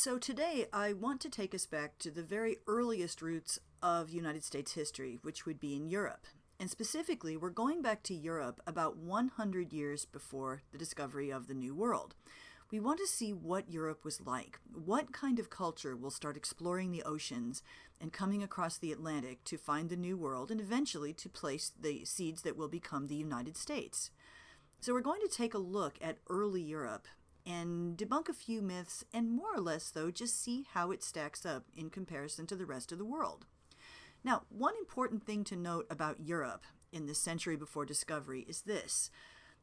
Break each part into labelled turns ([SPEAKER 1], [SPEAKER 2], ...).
[SPEAKER 1] So today I want to take us back to the very earliest roots of United States history, which would be in Europe. And specifically, we're going back to Europe about 100 years before the discovery of the New World. We want to see what Europe was like, what kind of culture will start exploring the oceans and coming across the Atlantic to find the New World and eventually to place the seeds that will become the United States. So we're going to take a look at early Europe and debunk a few myths and more or less, though, just see how it stacks up in comparison to the rest of the world. Now, one important thing to note about Europe in the century before discovery is this,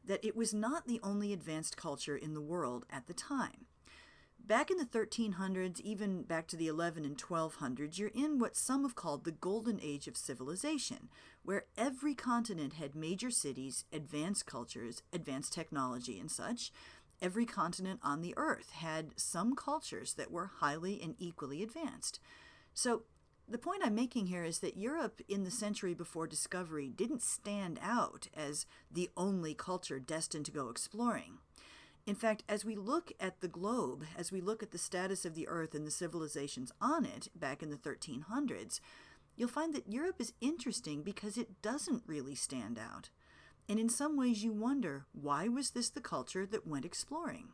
[SPEAKER 1] that it was not the only advanced culture in the world at the time. Back in the 1300s, even back to the 11 and 1200s, you're in what some have called the golden age of civilization, where every continent had major cities, advanced cultures, advanced technology and such. Every continent on the earth had some cultures that were highly and equally advanced. So the point I'm making here is that Europe in the century before discovery didn't stand out as the only culture destined to go exploring. In fact, as we look at the globe, as we look at the status of the earth and the civilizations on it back in the 1300s, you'll find that Europe is interesting because it doesn't really stand out. And in some ways you wonder, why was this the culture that went exploring?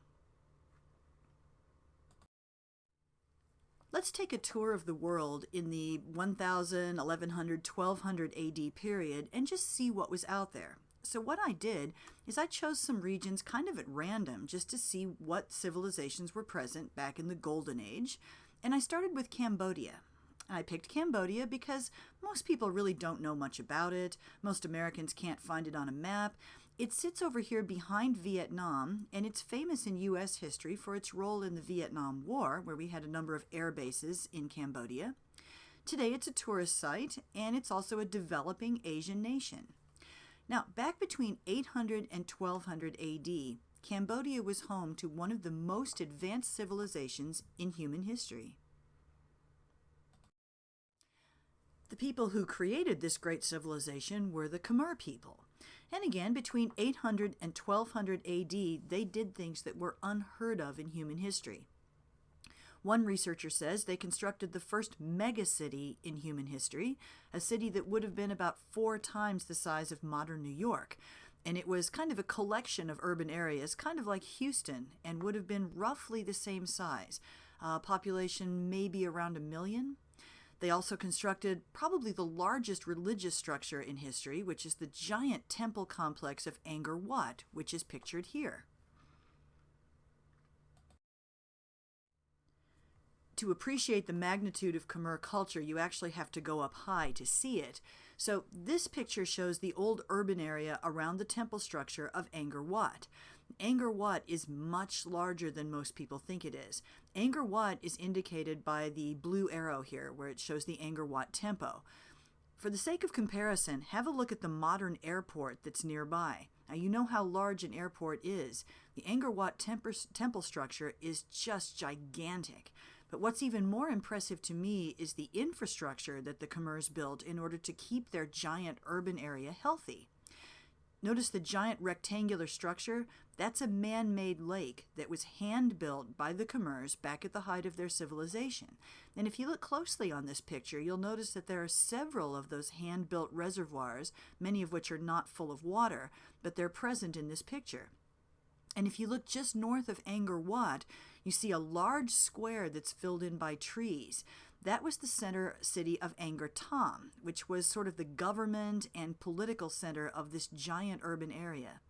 [SPEAKER 1] Let's take a tour of the world in the 1000, 1100, 1200 AD period and just see what was out there. So what I did is I chose some regions kind of at random just to see what civilizations were present back in the Golden Age. And I started with Cambodia. I picked Cambodia because most people really don't know much about it. Most Americans can't find it on a map. It sits over here behind Vietnam, and it's famous in U.S. history for its role in the Vietnam War, where we had a number of air bases in Cambodia. Today it's a tourist site, and it's also a developing Asian nation. Now, back between 800 and 1200 AD, Cambodia was home to one of the most advanced civilizations in human history. The people who created this great civilization were the Khmer people. And again, between 800 and 1200 AD, they did things that were unheard of in human history. One researcher says they constructed the first megacity in human history, a city that would have been about 4 times the size of modern New York. And it was kind of a collection of urban areas, kind of like Houston, and would have been roughly the same size. Population maybe around 1 million. They also constructed probably the largest religious structure in history, which is the giant temple complex of Angkor Wat, which is pictured here. To appreciate the magnitude of Khmer culture, you actually have to go up high to see it. So this picture shows the old urban area around the temple structure of Angkor Wat. Angkor Wat is much larger than most people think it is. Angkor Wat is indicated by the blue arrow here, where it shows the Angkor Wat Tempo. For the sake of comparison, have a look at the modern airport that's nearby. Now you know how large an airport is. The Angkor Wat temple structure is just gigantic. But what's even more impressive to me is the infrastructure that the Khmers built in order to keep their giant urban area healthy. Notice the giant rectangular structure? That's a man-made lake that was hand-built by the Khmers back at the height of their civilization. And if you look closely on this picture, you'll notice that there are several of those hand-built reservoirs, many of which are not full of water, but they're present in this picture. And if you look just north of Angkor Wat, you see a large square that's filled in by trees. That was the center city of Angkor Thom, which was sort of the government and political center of this giant urban area.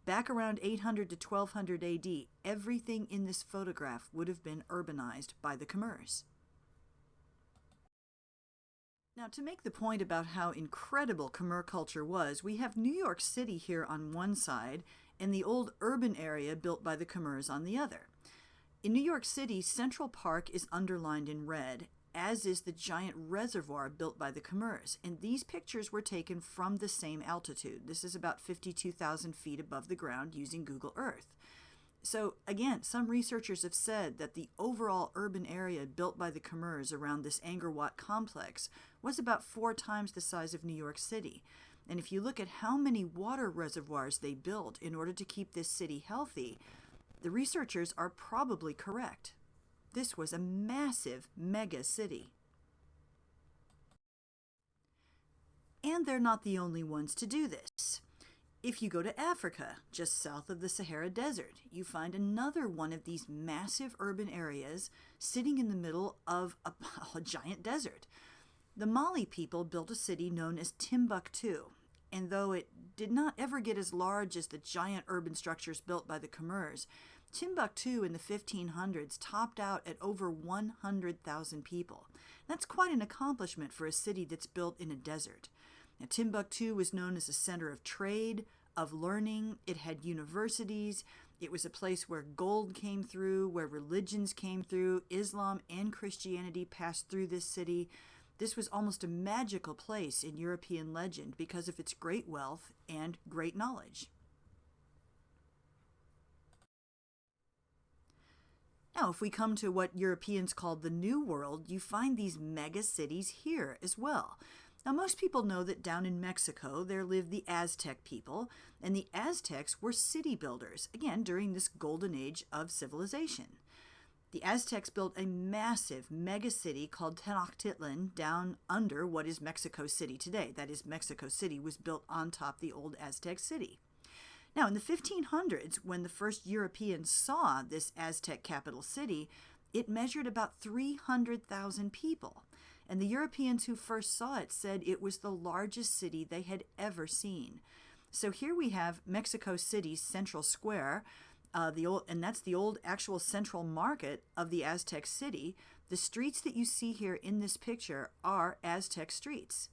[SPEAKER 1] Back around 800 to 1200 AD, everything in this photograph would have been urbanized by the Khmers. Now, to make the point about how incredible Khmer culture was, we have New York City here on one side and the old urban area built by the Khmers on the other. In New York City, Central Park is underlined in red, as is the giant reservoir built by the Khmers. And these pictures were taken from the same altitude. This is about 52,000 feet above the ground using Google Earth. So again, some researchers have said that the overall urban area built by the Khmers around this Angkor Wat complex was about 4 times the size of New York City. And if you look at how many water reservoirs they built in order to keep this city healthy, the researchers are probably correct. This was a massive mega city. And they're not the only ones to do this. If you go to Africa, just south of the Sahara Desert, you find another one of these massive urban areas sitting in the middle of a giant desert. The Mali people built a city known as Timbuktu, and though it did not ever get as large as the giant urban structures built by the Khmers, Timbuktu in the 1500s topped out at over 100,000 people. That's quite an accomplishment for a city that's built in a desert. Now, Timbuktu was known as a center of trade, of learning. It had universities. It was a place where gold came through, where religions came through. Islam and Christianity passed through this city. This was almost a magical place in European legend because of its great wealth and great knowledge. Now, if we come to what Europeans called the New World, you find these mega cities here as well. Now, most people know that down in Mexico, there lived the Aztec people, and the Aztecs were city builders, again, during this golden age of civilization. The Aztecs built a massive mega city called Tenochtitlan down under what is Mexico City today. That is, Mexico City was built on top of the old Aztec city. Now, in the 1500s, when the first Europeans saw this Aztec capital city, it measured about 300,000 people. And the Europeans who first saw it said it was the largest city they had ever seen. So here we have Mexico City's central square, and that's the old actual central market of the Aztec city. The streets that you see here in this picture are Aztec streets.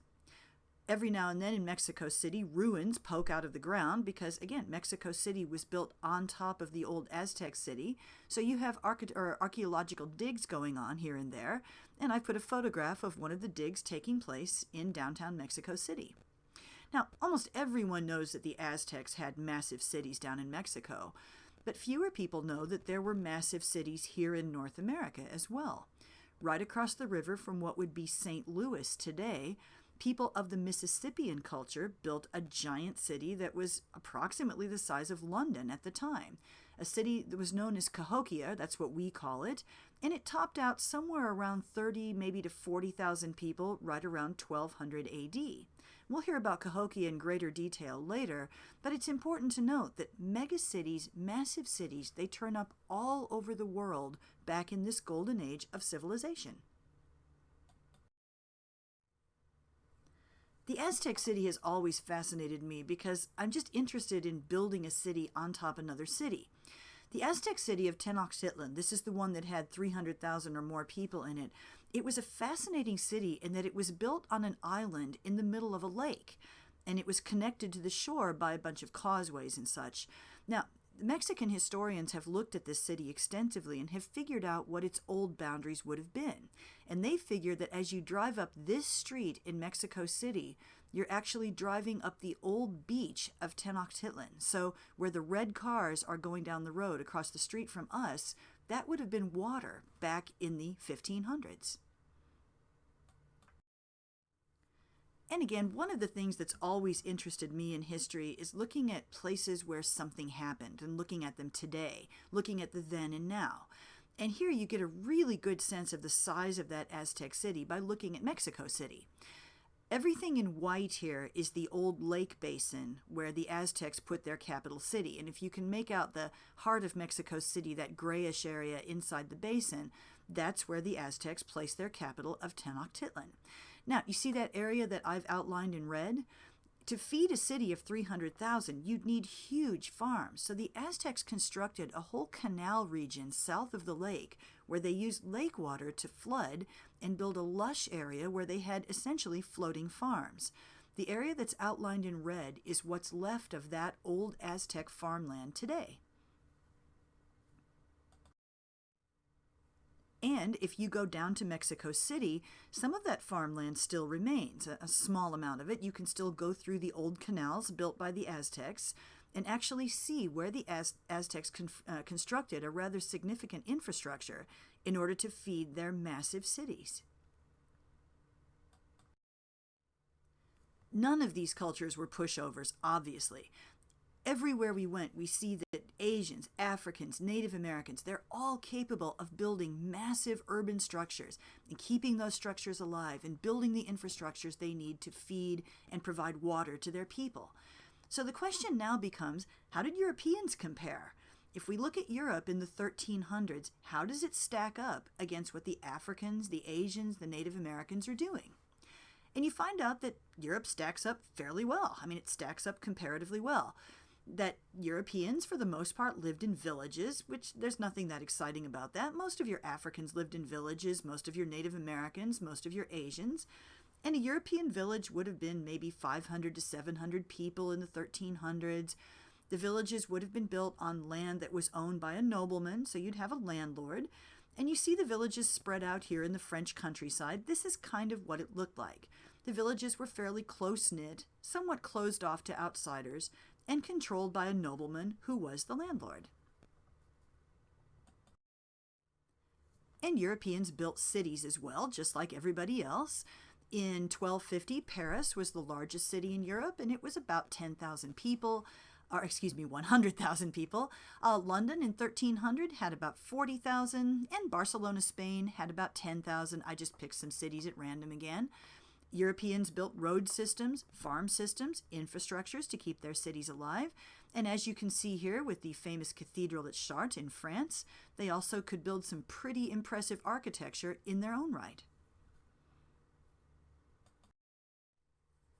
[SPEAKER 1] Every now and then in Mexico City, ruins poke out of the ground because, again, Mexico City was built on top of the old Aztec city. So you have archaeological digs going on here and there. And I put a photograph of one of the digs taking place in downtown Mexico City. Now, almost everyone knows that the Aztecs had massive cities down in Mexico, but fewer people know that there were massive cities here in North America as well. Right across the river from what would be St. Louis today, people of the Mississippian culture built a giant city that was approximately the size of London at the time. A city that was known as Cahokia, that's what we call it, and it topped out somewhere around 30, maybe to 40,000 people right around 1200 AD. We'll hear about Cahokia in greater detail later, but it's important to note that megacities, massive cities, they turn up all over the world back in this golden age of civilization. The Aztec city has always fascinated me because I'm just interested in building a city on top of another city. The Aztec city of Tenochtitlan, this is the one that had 300,000 or more people in it. It was a fascinating city in that it was built on an island in the middle of a lake, and it was connected to the shore by a bunch of causeways and such. Now, Mexican historians have looked at this city extensively and have figured out what its old boundaries would have been. And they figure that as you drive up this street in Mexico City, you're actually driving up the old beach of Tenochtitlan. So where the red cars are going down the road across the street from us, that would have been water back in the 1500s. And again, one of the things that's always interested me in history is looking at places where something happened and looking at them today, looking at the then and now. And here you get a really good sense of the size of that Aztec city by looking at Mexico City. Everything in white here is the old lake basin where the Aztecs put their capital city. And if you can make out the heart of Mexico City, that grayish area inside the basin, that's where the Aztecs placed their capital of Tenochtitlan. Now, you see that area that I've outlined in red? To feed a city of 300,000, you'd need huge farms. So the Aztecs constructed a whole canal region south of the lake where they used lake water to flood and build a lush area where they had essentially floating farms. The area that's outlined in red is what's left of that old Aztec farmland today. And if you go down to Mexico City, some of that farmland still remains, a small amount of it. You can still go through the old canals built by the Aztecs and actually see where the Aztecs constructed a rather significant infrastructure in order to feed their massive cities. None of these cultures were pushovers, obviously. Everywhere we went, we see that Asians, Africans, Native Americans, they're all capable of building massive urban structures and keeping those structures alive and building the infrastructures they need to feed and provide water to their people. So the question now becomes, how did Europeans compare? If we look at Europe in the 1300s, how does it stack up against what the Africans, the Asians, the Native Americans are doing? And you find out that Europe stacks up fairly well. I mean, it stacks up comparatively well. That Europeans, for the most part, lived in villages, which there's nothing that exciting about that. Most of your Africans lived in villages, most of your Native Americans, most of your Asians. And a European village would have been maybe 500 to 700 people in the 1300s. The villages would have been built on land that was owned by a nobleman, so you'd have a landlord. And you see the villages spread out here in the French countryside. This is kind of what it looked like. The villages were fairly close-knit, somewhat closed off to outsiders, and controlled by a nobleman who was the landlord. And Europeans built cities as well, just like everybody else. In 1250, Paris was the largest city in Europe, and it was about 10,000 people, or 100,000 people. London in 1300 had about 40,000, and Barcelona, Spain had about 10,000. I just picked some cities at random again. Europeans built road systems, farm systems, infrastructures to keep their cities alive. And as you can see here with the famous cathedral at Chartres in France, they also could build some pretty impressive architecture in their own right.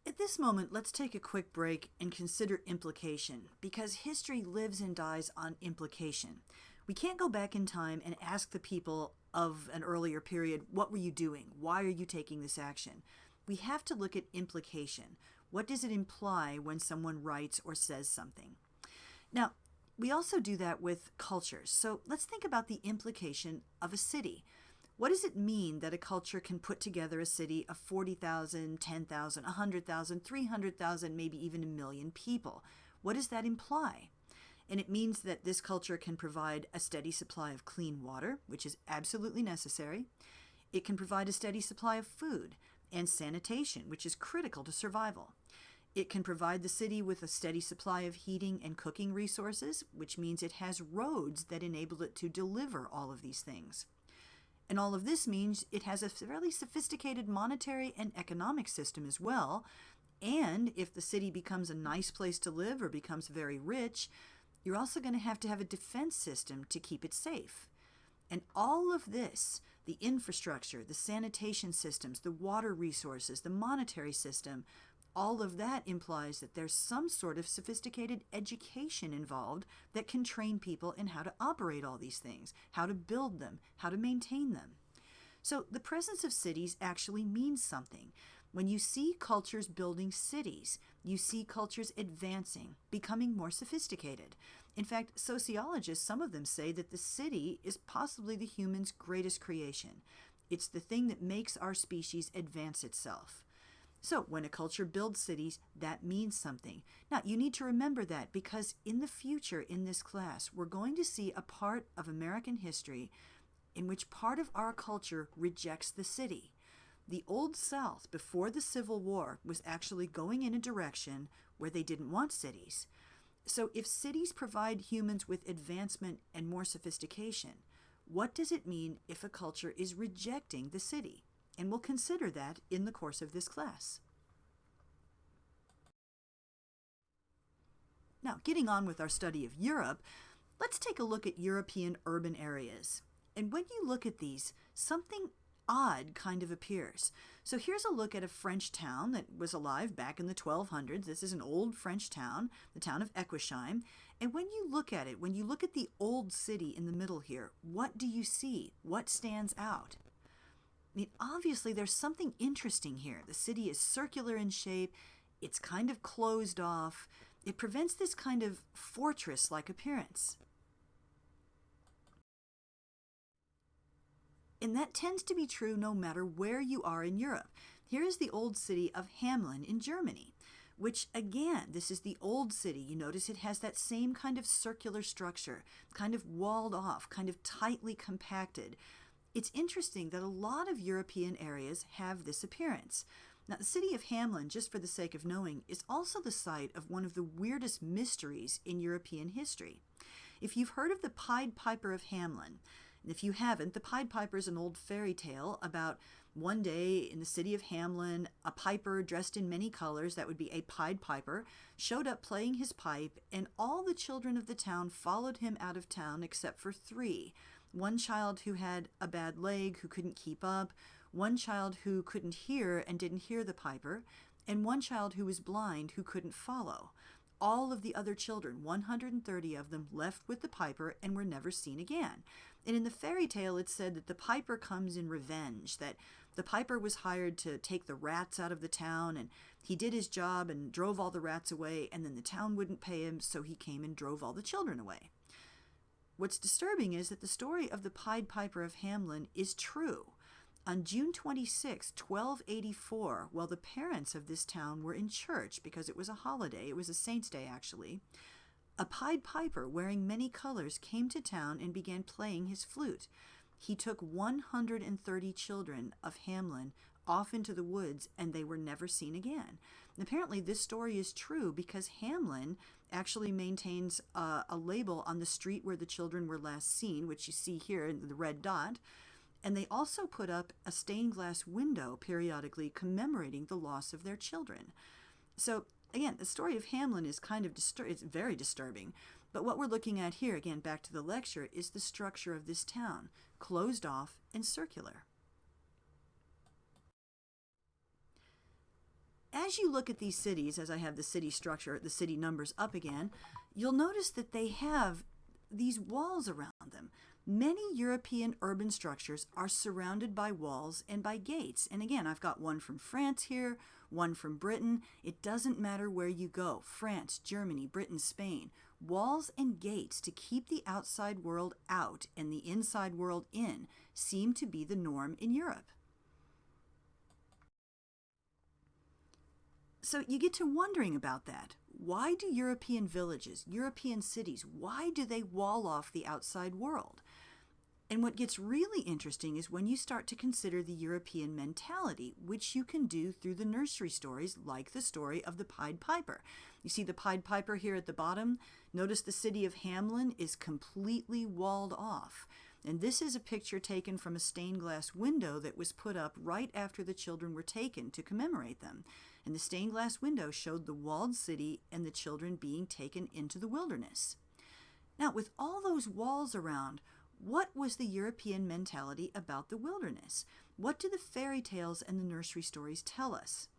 [SPEAKER 1] At this moment, let's take a quick break and consider implication, because history lives and dies on implication. We can't go back in time and ask the people of an earlier period, what were you doing? Why are you taking this action? We have to look at implication. What does it imply when someone writes or says something? Now, we also do that with cultures. So let's think about the implication of a city. What does it mean that a culture can put together a city of 40,000, 10,000, 100,000, 300,000, maybe even 1 million people? What does that imply? And it means that this culture can provide a steady supply of clean water, which is absolutely necessary. It can provide a steady supply of food and sanitation, which is critical to survival. It can provide the city with a steady supply of heating and cooking resources, which means it has roads that enable it to deliver all of these things. And all of this means it has a fairly sophisticated monetary and economic system as well. And if the city becomes a nice place to live or becomes very rich, you're also going to have a defense system to keep it safe. And all of this, the infrastructure, the sanitation systems, the water resources, the monetary system, all of that implies that there's some sort of sophisticated education involved that can train people in how to operate all these things, how to build them, how to maintain them. So the presence of cities actually means something. When you see cultures building cities, you see cultures advancing, becoming more sophisticated. In fact, sociologists, some of them say that the city is possibly the human's greatest creation. It's the thing that makes our species advance itself. So when a culture builds cities, that means something. Now, you need to remember that because in the future in this class, we're going to see a part of American history in which part of our culture rejects the city. The Old South, before the Civil War, was actually going in a direction where they didn't want cities. So if cities provide humans with advancement and more sophistication, what does it mean if a culture is rejecting the city? And we'll consider that in the course of this class. Now, getting on with our study of Europe, let's take a look at European urban areas. And when you look at these, something odd kind of appears. So here's a look at a French town that was alive back in the 1200s. This is an old French town, the town of Equisheim. And when you look at it, when you look at the old city in the middle here, what do you see? What stands out? I mean, obviously there's something interesting here. The city is circular in shape. It's kind of closed off. It prevents this kind of fortress-like appearance. And that tends to be true no matter where you are in Europe. Here is the old city of Hamelin in Germany, which again, this is the old city. You notice it has that same kind of circular structure, kind of walled off, kind of tightly compacted. It's interesting that a lot of European areas have this appearance. Now, the city of Hamelin, just for the sake of knowing, is also the site of one of the weirdest mysteries in European history. If you've heard of the Pied Piper of Hamelin, and if you haven't, the Pied Piper is an old fairy tale about one day in the city of Hamelin, a piper dressed in many colors, that would be a Pied Piper, showed up playing his pipe, and all the children of the town followed him out of town except for three. One child who had a bad leg, who couldn't keep up, one child who couldn't hear and didn't hear the piper, and one child who was blind who couldn't follow. All of the other children, 130 of them, left with the piper and were never seen again. And in the fairy tale, it's said that the piper comes in revenge, that the piper was hired to take the rats out of the town, and he did his job and drove all the rats away, and then the town wouldn't pay him, so he came and drove all the children away. What's disturbing is that the story of the Pied Piper of Hamelin is true. On June 26, 1284, while the parents of this town were in church because it was a holiday, it was a saint's day actually, a Pied Piper wearing many colors came to town and began playing his flute. He took 130 children of Hamelin off into the woods, and they were never seen again. And apparently this story is true because Hamelin actually maintains a label on the street where the children were last seen, which you see here in the red dot. And they also put up a stained glass window periodically commemorating the loss of their children. So again, the story of Hamelin is kind of it's very disturbing. But what we're looking at here, again, back to the lecture, is the structure of this town, closed off and circular. As you look at these cities, as I have the city structure, the city numbers up again, you'll notice that they have these walls around them. Many European urban structures are surrounded by walls and by gates. And again, I've got one from France here, one from Britain. It doesn't matter where you go. France, Germany, Britain, Spain. Walls and gates to keep the outside world out and the inside world in seem to be the norm in Europe. So you get to wondering about that. Why do European villages, European cities, why do they wall off the outside world? And what gets really interesting is when you start to consider the European mentality, which you can do through the nursery stories like the story of the Pied Piper. You see the Pied Piper here at the bottom? Notice the city of Hamelin is completely walled off. And this is a picture taken from a stained glass window that was put up right after the children were taken to commemorate them. And the stained glass window showed the walled city and the children being taken into the wilderness. Now, with all those walls around, what was the European mentality about the wilderness? What do the fairy tales and the nursery stories tell us?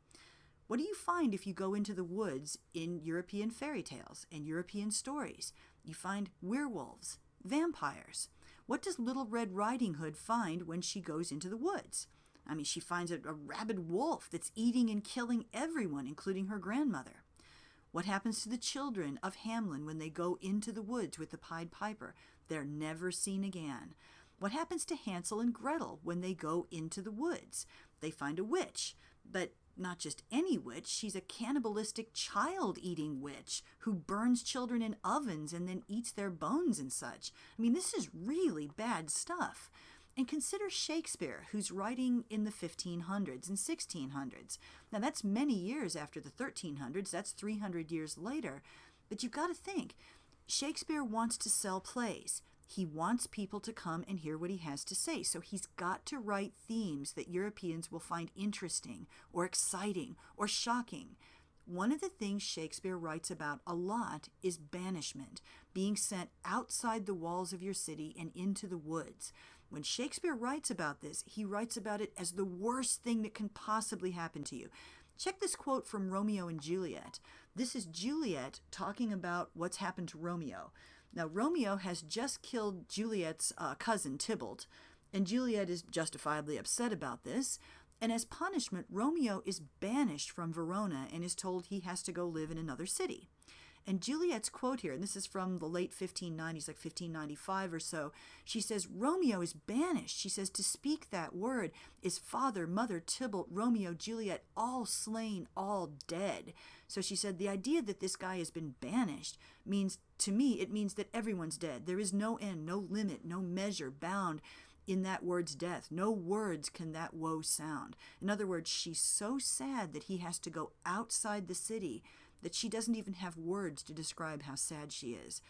[SPEAKER 1] What do you find if you go into the woods in European fairy tales and European stories? You find werewolves, vampires. What does Little Red Riding Hood find when she goes into the woods? I mean, she finds a rabid wolf that's eating and killing everyone, including her grandmother. What happens to the children of Hamelin when they go into the woods with the Pied Piper? They're never seen again. What happens to Hansel and Gretel when they go into the woods? They find a witch, but not just any witch. She's a cannibalistic child-eating witch who burns children in ovens and then eats their bones and such. I mean, this is really bad stuff. And consider Shakespeare, who's writing in the 1500s and 1600s. Now, that's many years after the 1300s. That's 300 years later. But you've got to think, Shakespeare wants to sell plays. He wants people to come and hear what he has to say. So he's got to write themes that Europeans will find interesting or exciting or shocking. One of the things Shakespeare writes about a lot is banishment, being sent outside the walls of your city and into the woods. When Shakespeare writes about this, he writes about it as the worst thing that can possibly happen to you. Check this quote from Romeo and Juliet. This is Juliet talking about what's happened to Romeo. Now, Romeo has just killed Juliet's cousin, Tybalt, and Juliet is justifiably upset about this. And as punishment, Romeo is banished from Verona and is told he has to go live in another city. And Juliet's quote here, and this is from the late 1590s, like 1595 or so, she says, Romeo is banished. She says, to speak that word is father, mother, Tybalt, Romeo, Juliet, all slain, all dead. So she said, the idea that this guy has been banished means, to me, it means that everyone's dead. There is no end, no limit, no measure, bound. in that word's death. No words can that woe sound. In other words, she's so sad that he has to go outside the city that she doesn't even have words to describe how sad she is.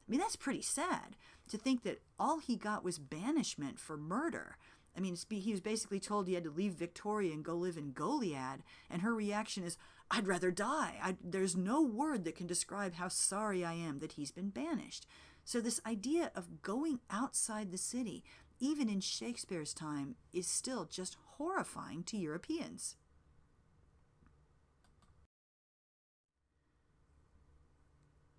[SPEAKER 1] I mean, that's pretty sad to think that all he got was banishment for murder. I mean, he was basically told he had to leave Victoria and go live in Goliad, and her reaction is, I'd rather die. There's no word that can describe how sorry I am that he's been banished. So this idea of going outside the city, even in Shakespeare's time, is still just horrifying to Europeans.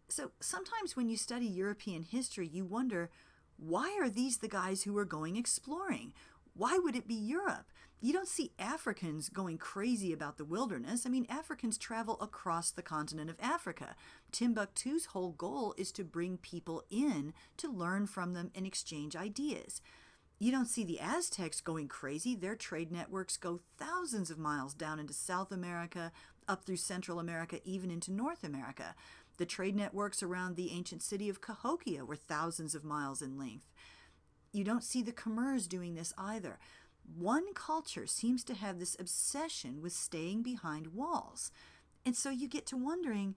[SPEAKER 1] So sometimes when you study European history, you wonder, why are these the guys who are going exploring? Why would it be Europe? You don't see Africans going crazy about the wilderness. I mean, Africans travel across the continent of Africa. Timbuktu's whole goal is to bring people in to learn from them and exchange ideas. You don't see the Aztecs going crazy. Their trade networks go thousands of miles down into South America, up through Central America, even into North America. The trade networks around the ancient city of Cahokia were thousands of miles in length. You don't see the Khmers doing this either. One culture seems to have this obsession with staying behind walls. And so you get to wondering,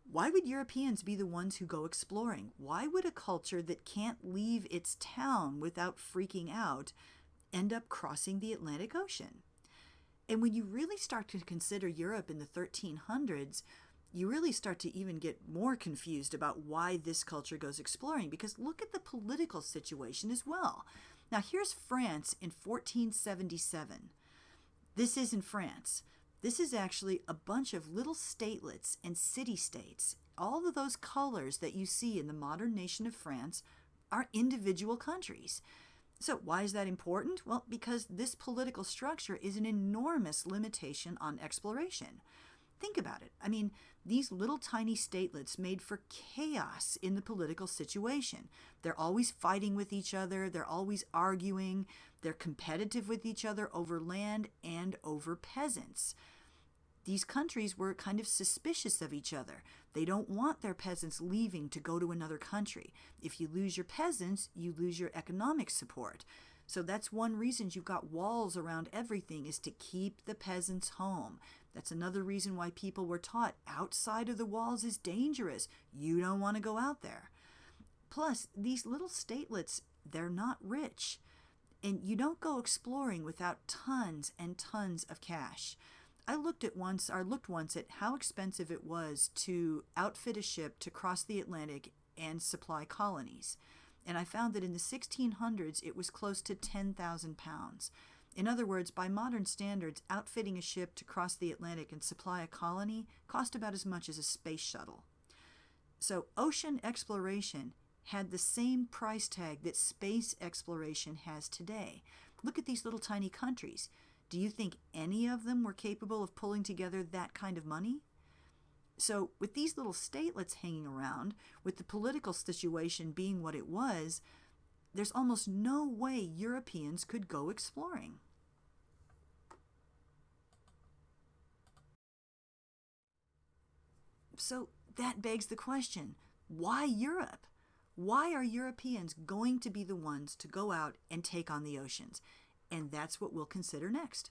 [SPEAKER 1] why would Europeans be the ones who go exploring? Why would a culture that can't leave its town without freaking out end up crossing the Atlantic Ocean? And when you really start to consider Europe in the 1300s, you really start to even get more confused about why this culture goes exploring, because look at the political situation as well. Now here's France in 1477. This isn't France. This is actually a bunch of little statelets and city-states. All of those colors that you see in the modern nation of France are individual countries. So why is that important? Well, because this political structure is an enormous limitation on exploration. Think about it. I mean, these little tiny statelets made for chaos in the political situation. They're always fighting with each other. They're always arguing. They're competitive with each other over land and over peasants. These countries were kind of suspicious of each other. They don't want their peasants leaving to go to another country. If you lose your peasants, you lose your economic support. So that's one reason you've got walls around everything, is to keep the peasants home. That's another reason why people were taught outside of the walls is dangerous. You don't want to go out there. Plus, these little statelets, they're not rich. And you don't go exploring without tons and tons of cash. I looked once at how expensive it was to outfit a ship to cross the Atlantic and supply colonies. And I found that in the 1600s, it was close to 10,000 pounds. In other words, by modern standards, outfitting a ship to cross the Atlantic and supply a colony cost about as much as a space shuttle. So ocean exploration had the same price tag that space exploration has today. Look at these little tiny countries. Do you think any of them were capable of pulling together that kind of money? So with these little statelets hanging around, with the political situation being what it was, there's almost no way Europeans could go exploring. So that begs the question, why Europe? Why are Europeans going to be the ones to go out and take on the oceans? And that's what we'll consider next.